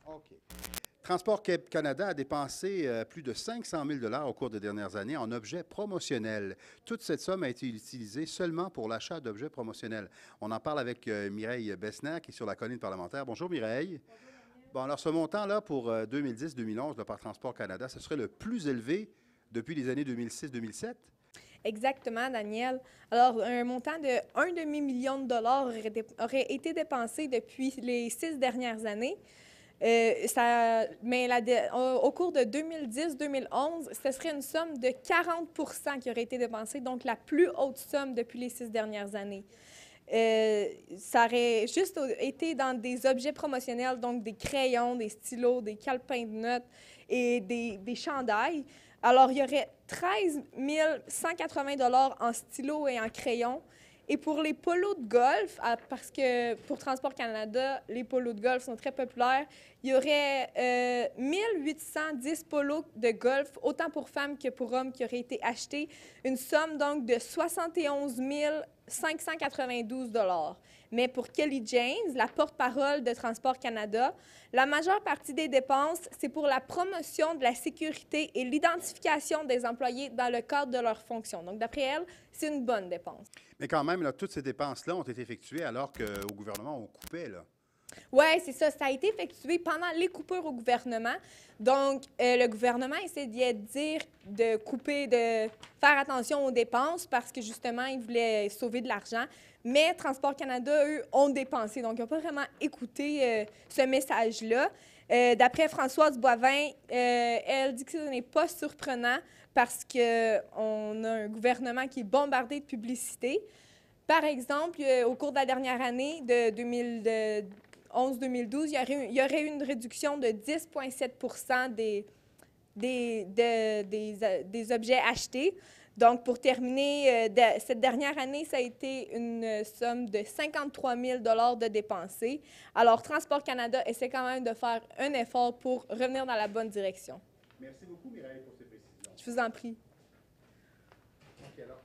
OK. Transport Canada a dépensé plus de 500 000 au cours des dernières années en objets promotionnels. Toute cette somme a été utilisée seulement pour l'achat d'objets promotionnels. On en parle avec Mireille Bessner, qui est sur la colline parlementaire. Bonjour Mireille. Bon, alors ce montant-là pour 2010-2011 par Transport Canada, ce serait le plus élevé depuis les années 2006-2007? Exactement, Daniel. Alors, un montant de 1,5 million de dollars aurait été dépensé depuis les 6 dernières années. Au cours de 2010-2011, ce serait une somme de 40 qui aurait été dépensée, donc la plus haute somme depuis les 6 dernières années. Ça aurait juste été dans des objets promotionnels, donc des crayons, des stylos, des calepins de notes et des chandails. Alors, il y aurait 13 180 en stylos et en crayons. Et pour les polos de golf, parce que pour Transport Canada, les polos de golf sont très populaires, il y aurait 1810 polos de golf, autant pour femmes que pour hommes, qui auraient été achetés. Une somme donc de 71 592 $. Mais pour Kelly James, la porte-parole de Transport Canada, la majeure partie des dépenses, c'est pour la promotion de la sécurité et l'identification des employés dans le cadre de leurs fonctions. Donc, d'après elle, c'est une bonne dépense. Mais quand même, là, toutes ces dépenses-là ont été effectuées alors qu'au gouvernement, on coupait, là. Oui, c'est ça. Ça a été effectué pendant les coupures au gouvernement. Donc, le gouvernement essayait de dire de couper, de faire attention aux dépenses parce que, justement, ils voulaient sauver de l'argent. Mais Transport Canada, eux, ont dépensé. Donc, ils n'ont pas vraiment écouté ce message-là. D'après Françoise Boivin, elle dit que ce n'est pas surprenant parce qu'on a un gouvernement qui est bombardé de publicité. Par exemple, au cours de la dernière année de 2011-2012, il y aurait eu une réduction de 10,7 des objets achetés. Donc, pour terminer, cette dernière année, ça a été une somme de 53 000 de dépensés. Alors, Transport Canada essaie quand même de faire un effort pour revenir dans la bonne direction. Merci beaucoup, Mireille, pour ces précisions. Je vous en prie. OK, alors.